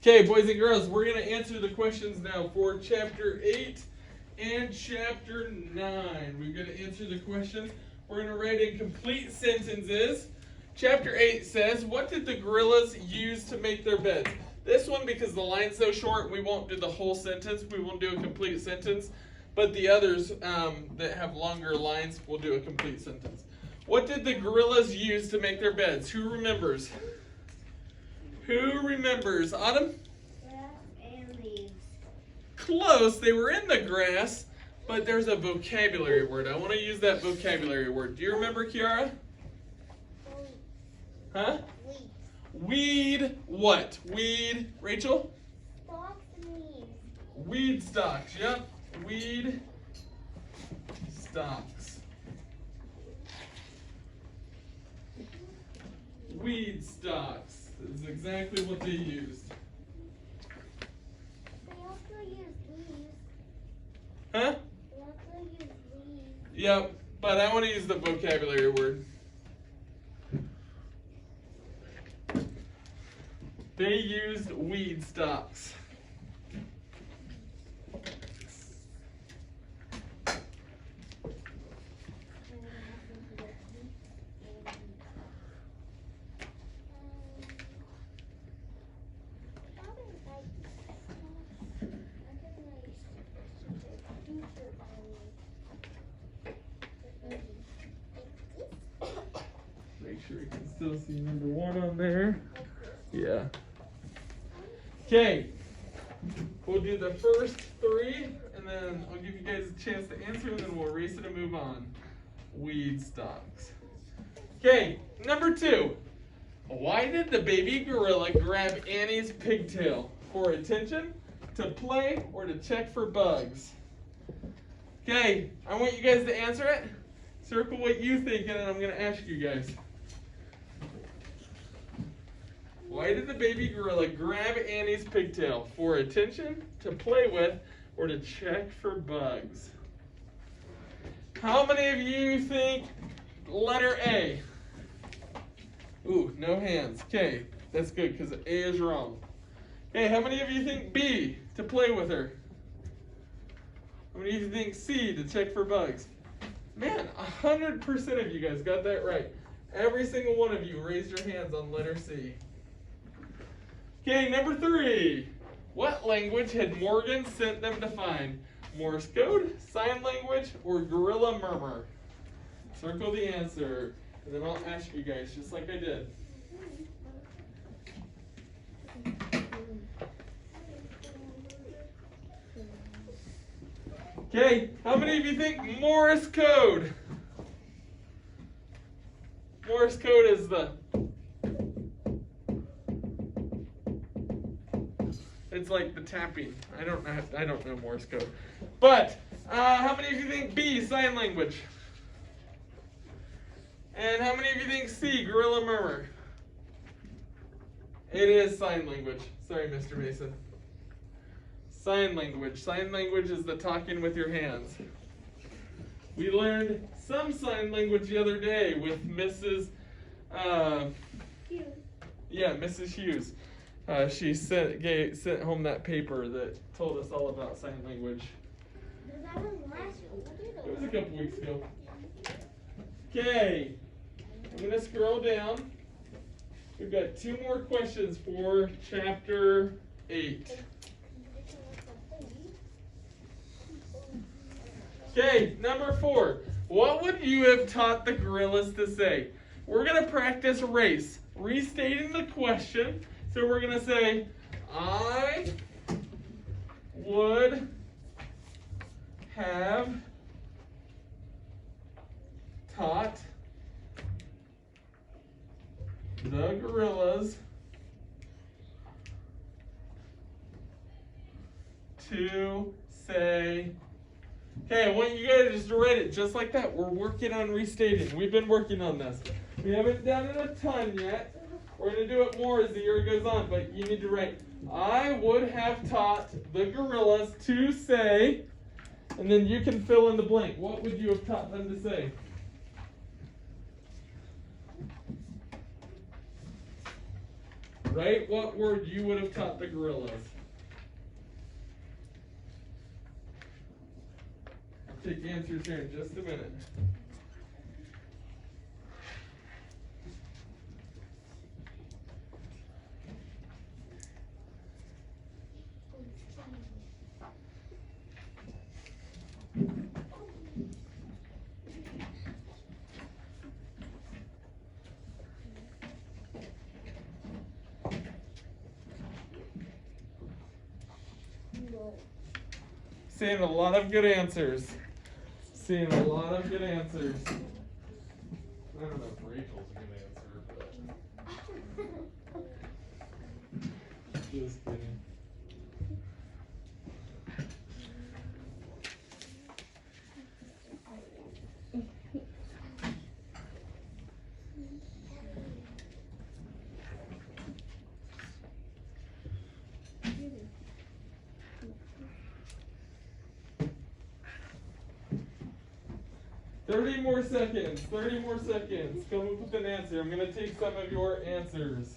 Okay, boys and girls, we're going to answer the questions now for Chapter 8 and Chapter 9. We're going to answer the questions. We're going to write in complete sentences. Chapter 8 says, what did the gorillas use to make their beds? This one, because the line's so short, we won't do the whole sentence. We won't do a complete sentence. But the others that have longer lines, we'll do a complete sentence. What did the gorillas use to make their beds? Who remembers? Who remembers? Autumn? Grass and leaves. Close. They were in the grass, but there's a vocabulary word. I want to use that vocabulary word. Do you remember, Kiara? Huh? Weed. What? Weed. Rachel? Stalks and leaves. Weed stalks. Yep. Weed stalks. Weed stalks is exactly what they used. They also use leaves. Huh? They also use leaves. Yep, but I want to use the vocabulary word. They used weed stalks. Make sure you can still see number 1 on there. Yeah. Okay. We'll do the first 3, and then I'll give you guys a chance to answer, and then we'll erase it and move on. Weed stalks. Okay, number 2. Why did the baby gorilla grab Annie's pigtail? For attention, to play, or to check for bugs? Okay, I want you guys to answer it. Circle what you think, and then I'm going to ask you guys. Why did the baby gorilla grab Annie's pigtail? For attention, to play with, or to check for bugs? How many of you think letter A? Ooh, no hands. Okay, that's good because A is wrong. Okay, how many of you think B, to play with her? How many of you think C, to check for bugs? Man, 100% of you guys got that right. Every single one of you raised your hands on letter C. Okay, number 3. What language had Morgan sent them to find? Morse code, sign language, or gorilla murmur? Circle the answer, and then I'll ask you guys just like I did. Okay, how many of you think Morse code? Morse code is it's like the tapping. I don't know Morse code. But how many of you think B, sign language? And how many of you think C, gorilla murmur? It is sign language. Sorry, Mr. Mason. Sign language. Sign language is the talking with your hands. We learned some sign language the other day with Mrs. Hughes. Yeah, Mrs. Hughes. She sent home that paper that told us all about sign language. That was last week. It was a couple weeks ago. Okay, I'm going to scroll down. We've got 2 more questions for Chapter 8. Okay, number 4. What would you have taught the gorillas to say? We're going to practice race. Restating the question. So we're going to say, I would have taught the gorillas to say, okay, I want you guys just to write it just like that. We're working on restating. We've been working on this. We haven't done it a ton yet. We're going to do it more as the year goes on, but you need to write, I would have taught the gorillas to say, and then you can fill in the blank. What would you have taught them to say? Write what word you would have taught the gorillas. I'll take answers here in just a minute. Seeing a lot of good answers. Seeing a lot of good answers. I don't know if Rachel's a good answer, but just kidding. More seconds. 30 more seconds. Come up with an answer. I'm going to take some of your answers.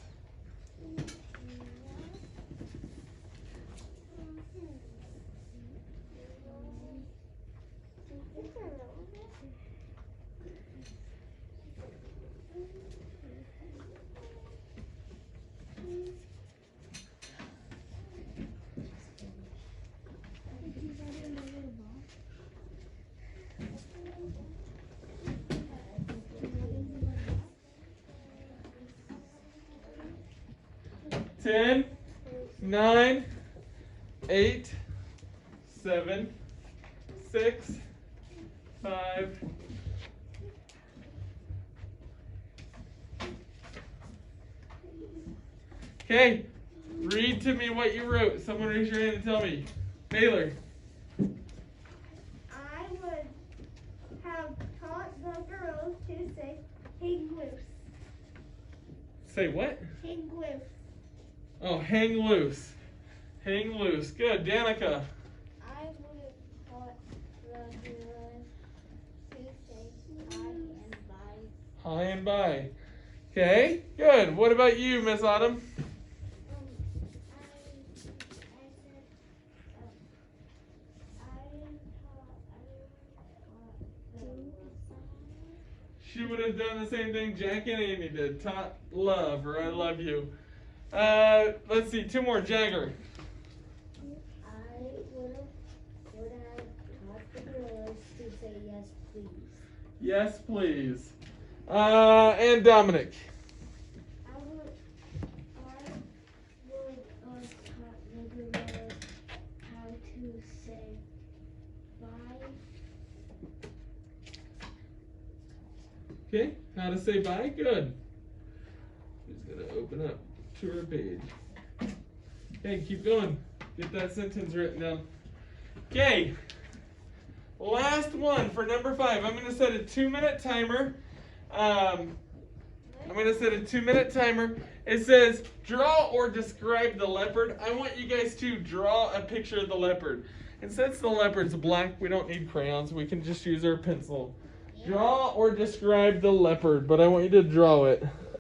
Ten, 9, 8, 7, 6, 5. Okay, read to me what you wrote. Someone raise your hand and tell me. Baylor. I would have taught the girls to say hang loose. Say what? Hang loose. Oh, hang loose. Hang loose. Good. Danica. I would have taught the girls to say hi and bye. Hi and bye. Okay, good. What about you, Miss Autumn? She would have done the same thing Jack and Amy did. Taught love or I love you. Let's see, 2 more. Jagger. I would have taught the girls to say yes, please. Yes, please. And Dominic. I would have taught the girls how to say bye. Okay, how to say bye? Good. Just gonna open up to our page. Okay, keep going. Get that sentence written down. Okay, last one for number 5. I'm gonna set a 2-minute timer. It says draw or describe the leopard. I want you guys to draw a picture of the leopard. And since the leopard's black, we don't need crayons. We can just use our pencil. Draw or describe the leopard, but I want you to draw it.